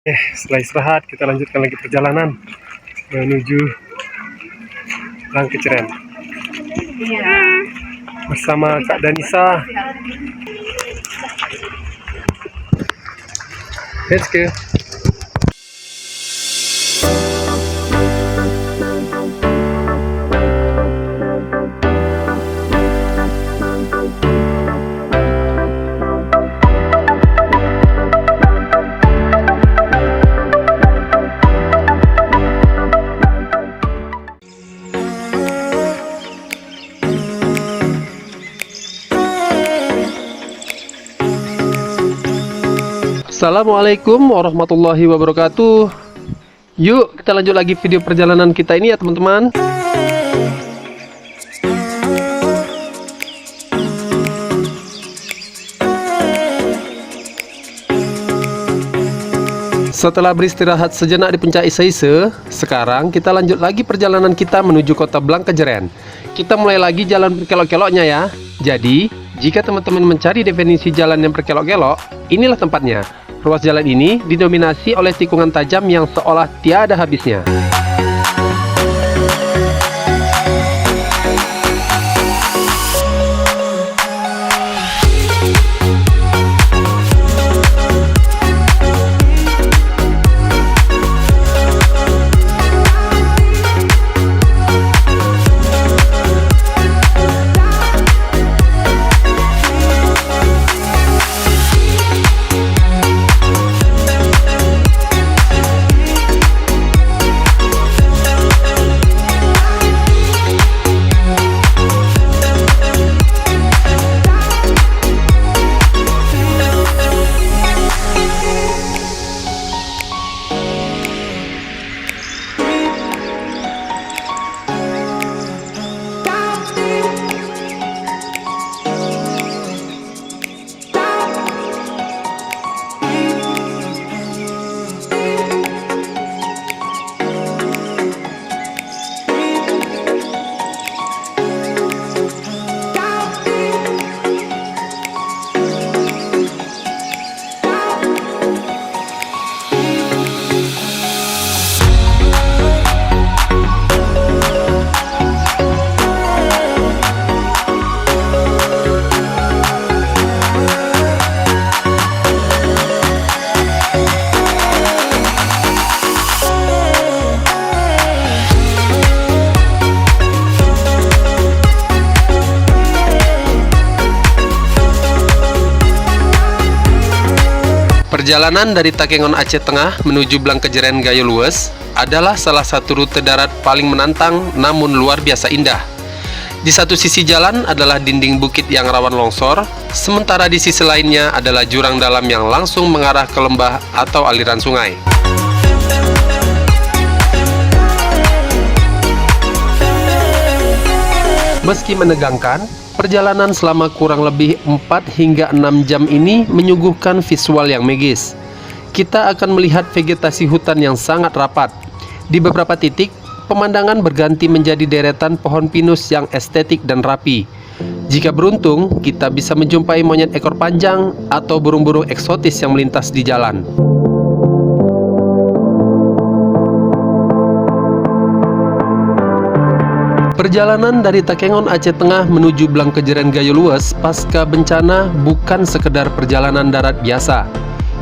Setelah istirahat kita lanjutkan lagi perjalanan menuju Langkeceren bersama Kak Danisa. Let's go. Assalamualaikum warahmatullahi wabarakatuh. Yuk kita lanjut lagi video perjalanan kita ini ya teman-teman. Setelah beristirahat sejenak di Puncak Isa-Isa, sekarang kita lanjut lagi perjalanan kita menuju kota Blangkejeren. Kita mulai lagi jalan berkelok-keloknya ya. Jadi jika teman-teman mencari definisi jalan yang berkelok-kelok, inilah tempatnya. Ruas jalan ini didominasi oleh tikungan tajam yang seolah tiada habisnya. Perjalanan dari Takengon Aceh Tengah menuju Blangkejeren Gayo Lues adalah salah satu rute darat paling menantang namun luar biasa indah. Di satu sisi jalan adalah dinding bukit yang rawan longsor, sementara di sisi lainnya adalah jurang dalam yang langsung mengarah ke lembah atau aliran sungai. Meski menegangkan, perjalanan selama kurang lebih 4 hingga 6 jam ini menyuguhkan visual yang magis. Kita akan melihat vegetasi hutan yang sangat rapat. Di beberapa titik, pemandangan berganti menjadi deretan pohon pinus yang estetik dan rapi. Jika beruntung, kita bisa menjumpai monyet ekor panjang atau burung-burung eksotis yang melintas di jalan. Perjalanan dari Takengon Aceh Tengah menuju Blangkejeren Gayo Lues pasca bencana bukan sekedar perjalanan darat biasa.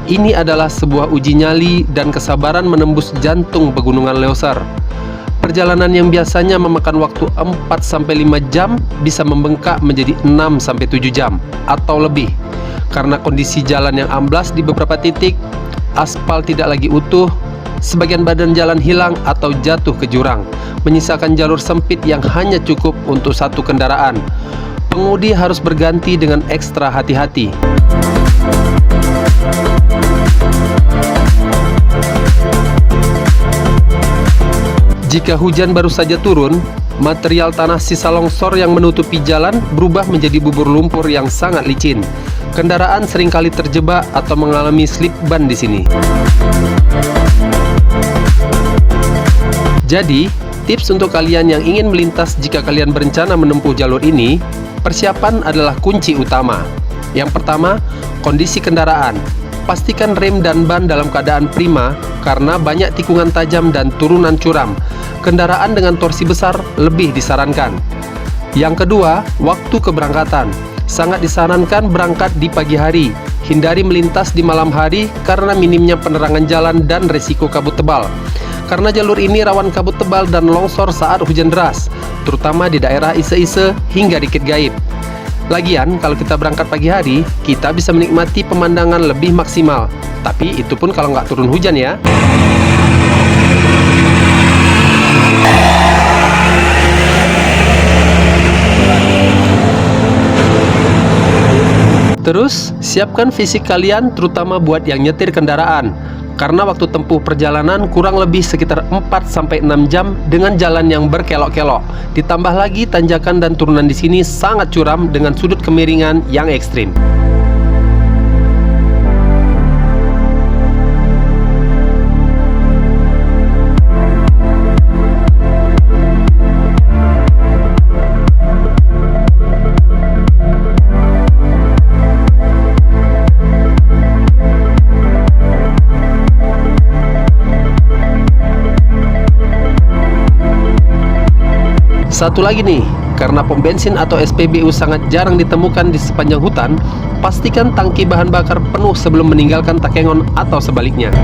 Ini adalah sebuah uji nyali dan kesabaran menembus jantung pegunungan Leuser. Perjalanan yang biasanya memakan waktu 4-5 jam bisa membengkak menjadi 6-7 jam atau lebih. Karena kondisi jalan yang amblas di beberapa titik, aspal tidak lagi utuh, sebagian badan jalan hilang atau jatuh ke jurang, menyisakan jalur sempit yang hanya cukup untuk satu kendaraan. Pengemudi harus berganti dengan ekstra hati-hati. Jika hujan baru saja turun, material tanah sisa longsor yang menutupi jalan berubah menjadi bubur lumpur yang sangat licin. Kendaraan seringkali terjebak atau mengalami slip ban di sini. Jadi, tips untuk kalian yang ingin melintas jika kalian berencana menempuh jalur ini, persiapan adalah kunci utama. Yang pertama, kondisi kendaraan. pastikan rem dan ban dalam keadaan prima karena banyak tikungan tajam dan turunan curam. Kendaraan dengan torsi besar lebih disarankan. Yang kedua, waktu keberangkatan. Sangat disarankan berangkat di pagi hari. Hindari melintas di malam hari karena minimnya penerangan jalan dan resiko kabut tebal. Karena jalur ini rawan kabut tebal dan longsor saat hujan deras, terutama di daerah Ise-Ise hingga Dikit Gaib. Lagian, kalau kita berangkat pagi hari, kita bisa menikmati pemandangan lebih maksimal. Tapi itu pun kalau nggak turun hujan ya. Terus, siapkan fisik kalian terutama buat yang nyetir kendaraan. Karena waktu tempuh perjalanan kurang lebih sekitar 4-6 jam dengan jalan yang berkelok-kelok. Ditambah lagi tanjakan dan turunan di sini sangat curam dengan sudut kemiringan yang ekstrim. Satu lagi nih, karena pom bensin atau SPBU sangat jarang ditemukan di sepanjang hutan, pastikan tangki bahan bakar penuh sebelum meninggalkan Takengon atau sebaliknya.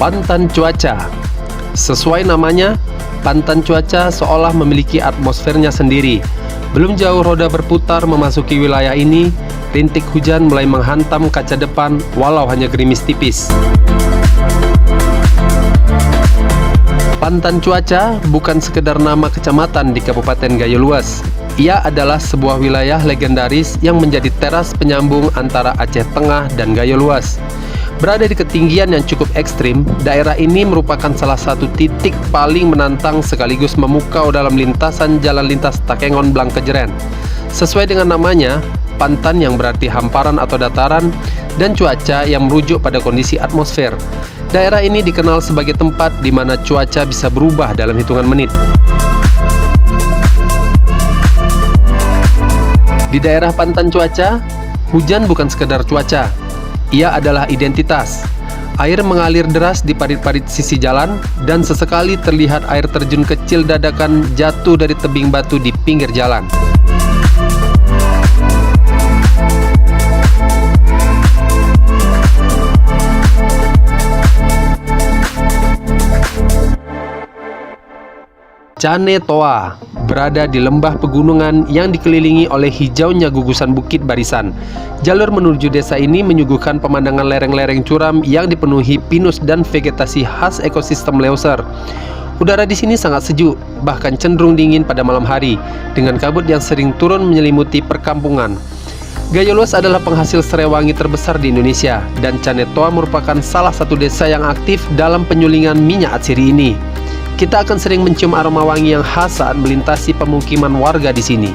Pantan cuaca. Sesuai namanya, pantan cuaca seolah memiliki atmosfernya sendiri. Belum jauh roda berputar memasuki wilayah ini, rintik hujan mulai menghantam kaca depan walau hanya gerimis tipis. Pantan cuaca bukan sekedar nama kecamatan di Kabupaten Gayo Luas. Ia adalah sebuah wilayah legendaris yang menjadi teras penyambung antara Aceh Tengah dan Gayo Luas. Berada di ketinggian yang cukup ekstrim, daerah ini merupakan salah satu titik paling menantang sekaligus memukau dalam lintasan jalan lintas Takengon Blangkejeren. Sesuai dengan namanya, pantan yang berarti hamparan atau dataran, dan cuaca yang merujuk pada kondisi atmosfer. Daerah ini dikenal sebagai tempat di mana cuaca bisa berubah dalam hitungan menit. Di daerah pantan cuaca, hujan bukan sekedar cuaca. Ia adalah identitas. Air mengalir deras di parit-parit sisi jalan dan sesekali terlihat air terjun kecil dadakan jatuh dari tebing batu di pinggir jalan. Cane Toa berada di lembah pegunungan yang dikelilingi oleh hijaunya gugusan bukit barisan. Jalur menuju desa ini menyuguhkan pemandangan lereng-lereng curam yang dipenuhi pinus dan vegetasi khas ekosistem Leuser. Udara di sini sangat sejuk, bahkan cenderung dingin pada malam hari, dengan kabut yang sering turun menyelimuti perkampungan. Gayo Luas adalah penghasil serai wangi terbesar di Indonesia, dan Cane Toa merupakan salah satu desa yang aktif dalam penyulingan minyak atsiri ini. Kita akan sering mencium aroma wangi yang khas saat melintasi pemukiman warga di sini.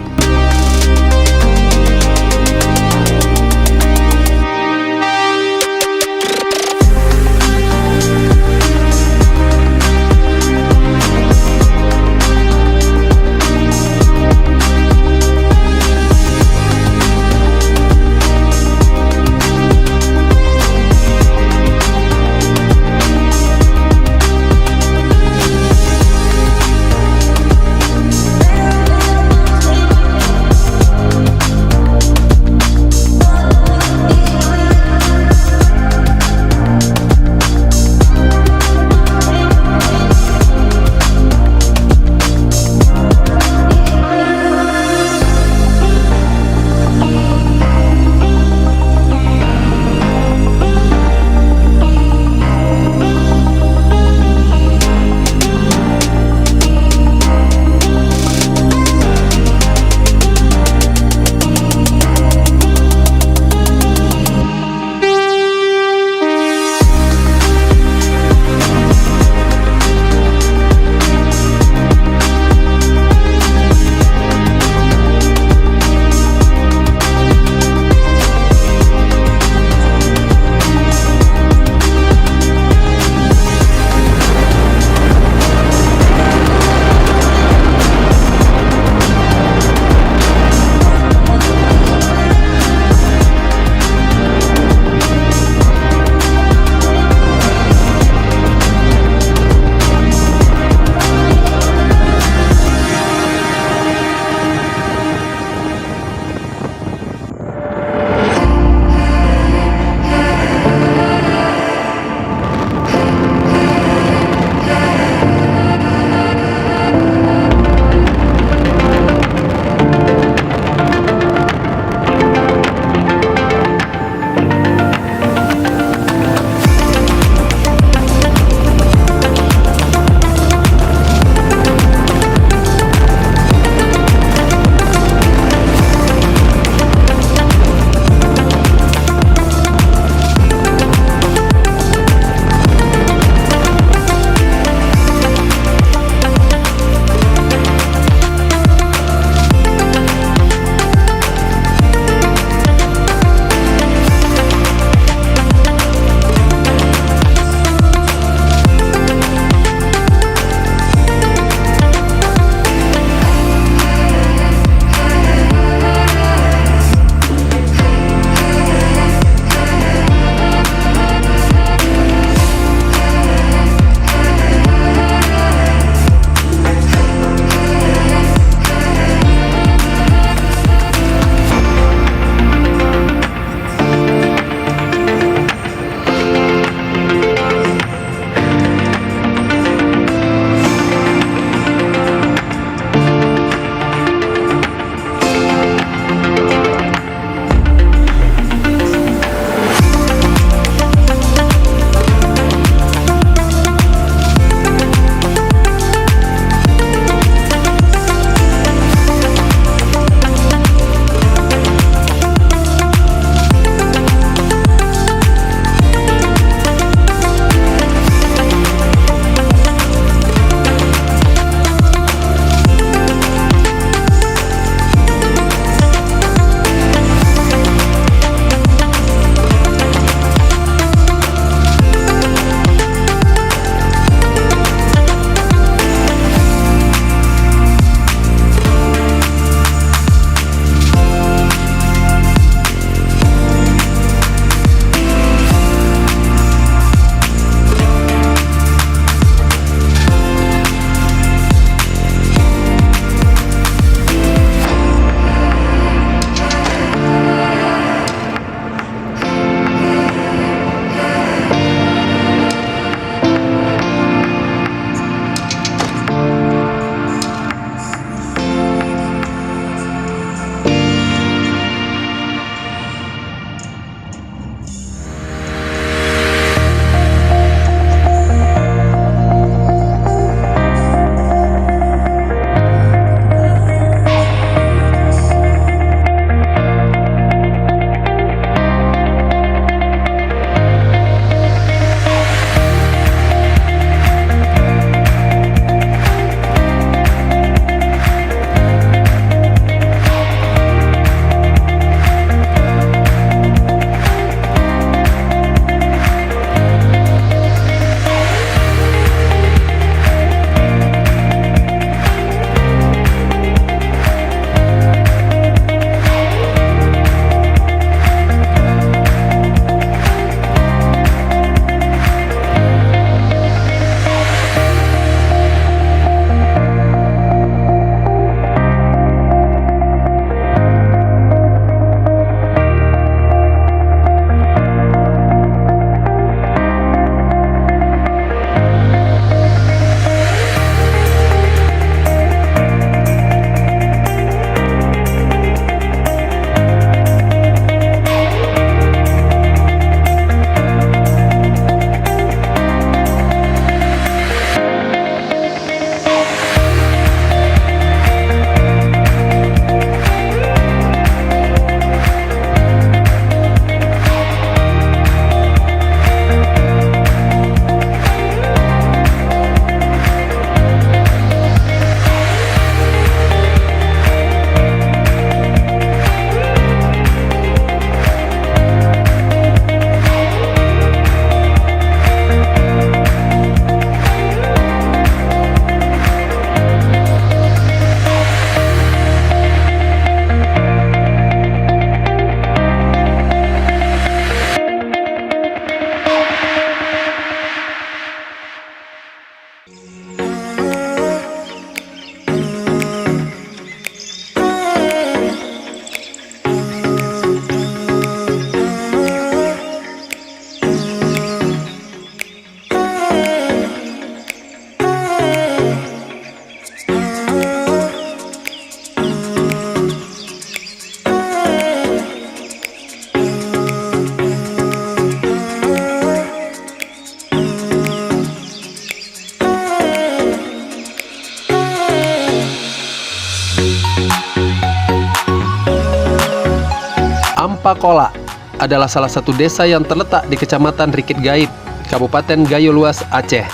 Ampakola adalah salah satu desa yang terletak di Kecamatan Rikit Gaib, Kabupaten Gayo Luas, Aceh.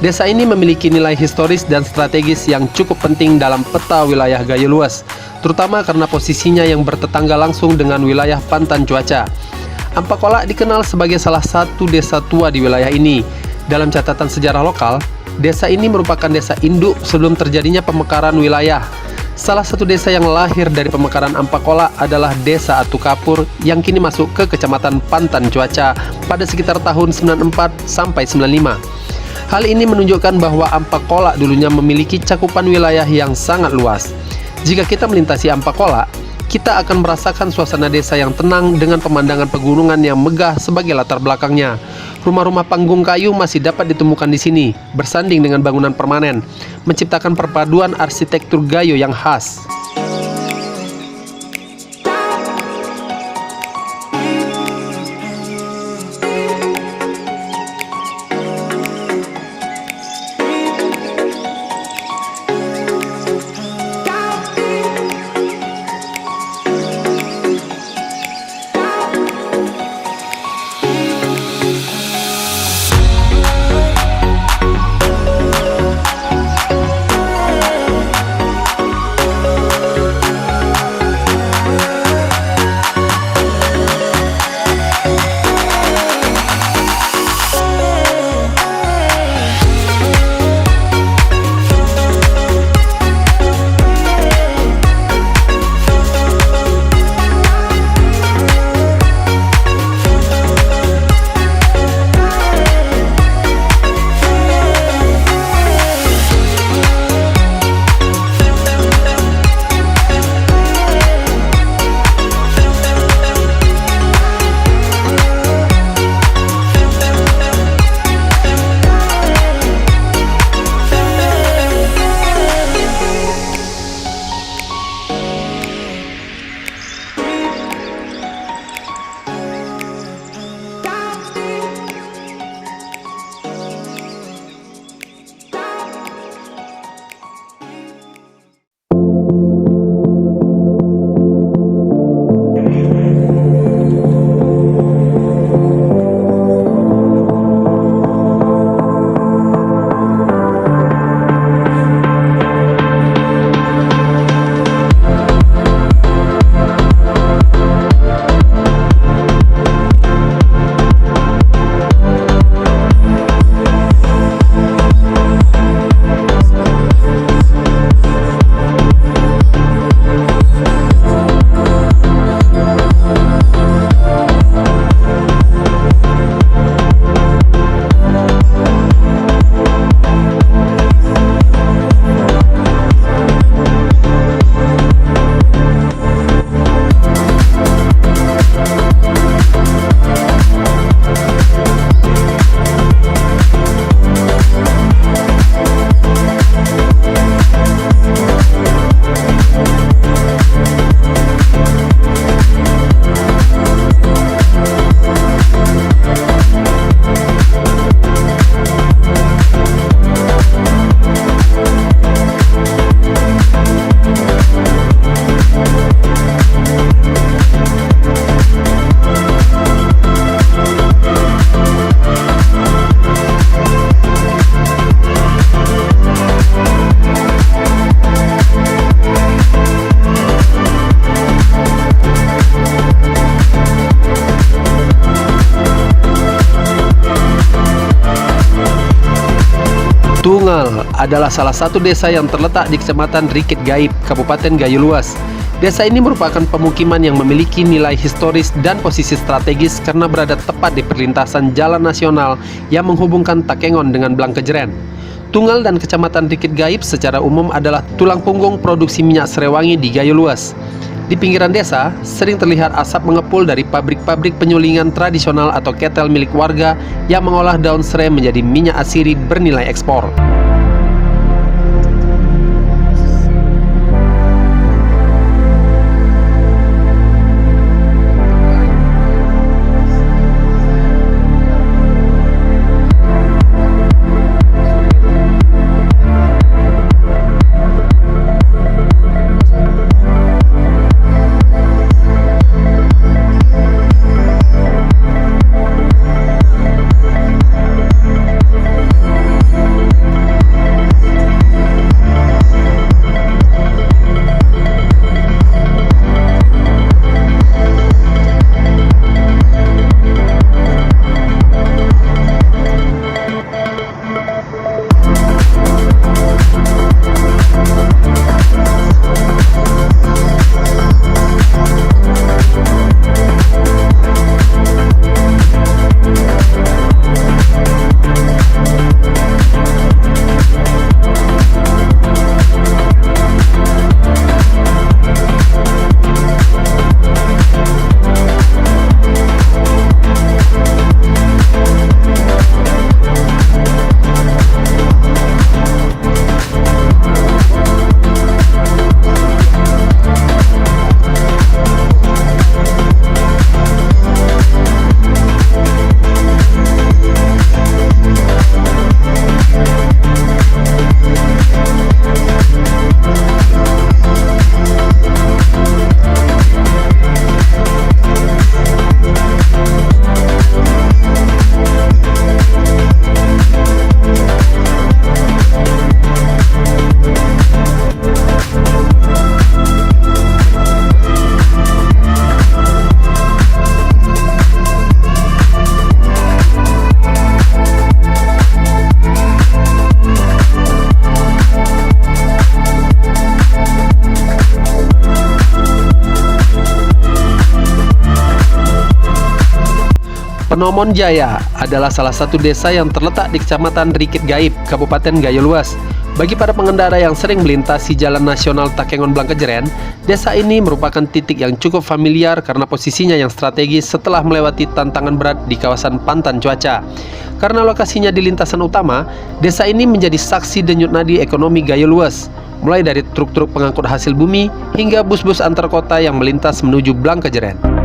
Desa ini memiliki nilai historis dan strategis yang cukup penting dalam peta wilayah Gayo Luas, terutama karena posisinya yang bertetangga langsung dengan wilayah Pantan Cuaca. Ampakola dikenal sebagai salah satu desa tua di wilayah ini. Dalam catatan sejarah lokal, desa ini merupakan desa induk sebelum terjadinya pemekaran wilayah. Salah satu desa yang lahir dari pemekaran Ampakola adalah Desa Atukapur yang kini masuk ke Kecamatan Pantan Cuaca pada sekitar tahun 94 sampai 95. Hal ini menunjukkan bahwa Ampakola dulunya memiliki cakupan wilayah yang sangat luas. Jika kita melintasi Ampakola, kita akan merasakan suasana desa yang tenang dengan pemandangan pegunungan yang megah sebagai latar belakangnya. Rumah-rumah panggung kayu masih dapat ditemukan di sini, bersanding dengan bangunan permanen, menciptakan perpaduan arsitektur Gayo yang khas. Tungal adalah salah satu desa yang terletak di Kecamatan Rikit Gaib, Kabupaten Gayo Luas. Desa ini merupakan pemukiman yang memiliki nilai historis dan posisi strategis karena berada tepat di perlintasan jalan nasional yang menghubungkan Takengon dengan Blangkejeren. Tungal dan Kecamatan Rikit Gaib secara umum adalah tulang punggung produksi minyak Serewangi di Gayo Luas. Di pinggiran desa, sering terlihat asap mengepul dari pabrik-pabrik penyulingan tradisional atau ketel milik warga yang mengolah daun serai menjadi minyak asiri bernilai ekspor. Penomon Jaya adalah salah satu desa yang terletak di Kecamatan Rikit Gaib, Kabupaten Gayo Luas. Bagi para pengendara yang sering melintasi Jalan Nasional Takengon Blangkejeren, desa ini merupakan titik yang cukup familiar karena posisinya yang strategis setelah melewati tantangan berat di kawasan Pantan Cuaca. Karena lokasinya di lintasan utama, desa ini menjadi saksi denyut nadi ekonomi Gayo Luas, mulai dari truk-truk pengangkut hasil bumi hingga bus-bus antar kota yang melintas menuju Blangkejeren.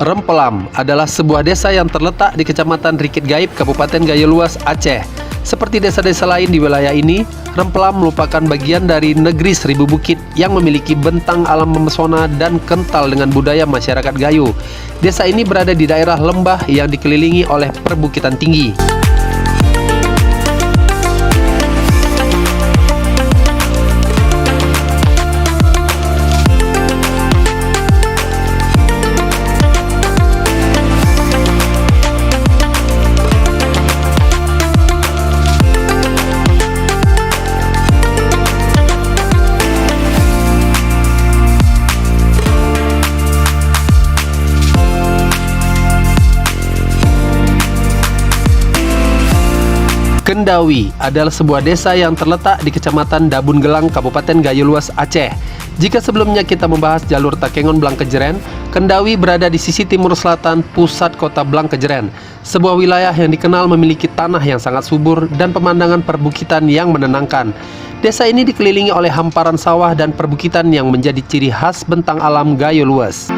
Rempelam adalah sebuah desa yang terletak di Kecamatan Rikit Gaib, Kabupaten Gayo Luas, Aceh. Seperti desa-desa lain di wilayah ini, Rempelam merupakan bagian dari negeri seribu bukit yang memiliki bentang alam memesona dan kental dengan budaya masyarakat Gayo. Desa ini berada di daerah lembah yang dikelilingi oleh perbukitan tinggi. Kendawi adalah sebuah desa yang terletak di Kecamatan Dabun Gelang, Kabupaten Gayo Luas, Aceh. Jika sebelumnya kita membahas jalur Takengon Blangkejeren, Kendawi berada di sisi timur selatan pusat kota Blangkejeren, sebuah wilayah yang dikenal memiliki tanah yang sangat subur dan pemandangan perbukitan yang menenangkan. Desa ini dikelilingi oleh hamparan sawah dan perbukitan yang menjadi ciri khas bentang alam Gayo Luas.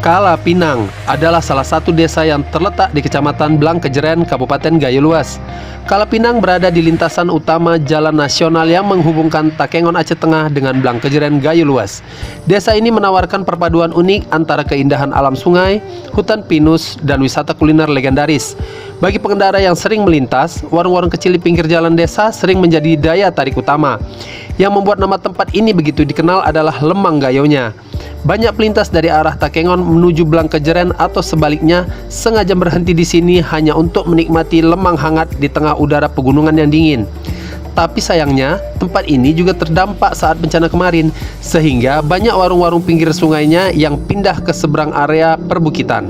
Kalapinang adalah salah satu desa yang terletak di Kecamatan Blangkejeren, Kabupaten Gayo Luas. Kalapinang berada di lintasan utama jalan nasional yang menghubungkan Takengon Aceh Tengah dengan Blangkejeren, Gayo Luas. Desa ini menawarkan perpaduan unik antara keindahan alam sungai, hutan pinus, dan wisata kuliner legendaris. Bagi pengendara yang sering melintas, warung-warung kecil di pinggir jalan desa sering menjadi daya tarik utama. Yang membuat nama tempat ini begitu dikenal adalah Lemang Gayonya. Banyak pelintas dari arah Takengon menuju Blangkejeren atau sebaliknya sengaja berhenti di sini hanya untuk menikmati lemang hangat di tengah udara pegunungan yang dingin. Tapi sayangnya, tempat ini juga terdampak saat bencana kemarin, sehingga banyak warung-warung pinggir sungainya yang pindah ke seberang area perbukitan.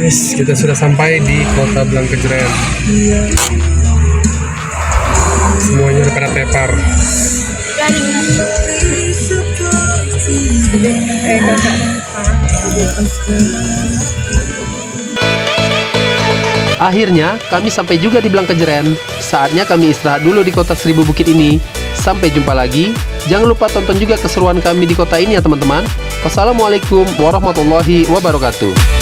Guys, kita sudah sampai di kota Blangkejeren. Semuanya udah pada tepar. Akhirnya kami sampai juga di Blangkejeren. Saatnya kami istirahat dulu di kota Seribu Bukit ini. Sampai jumpa lagi. Jangan lupa tonton juga keseruan kami di kota ini ya teman-teman. Wassalamualaikum warahmatullahi wabarakatuh.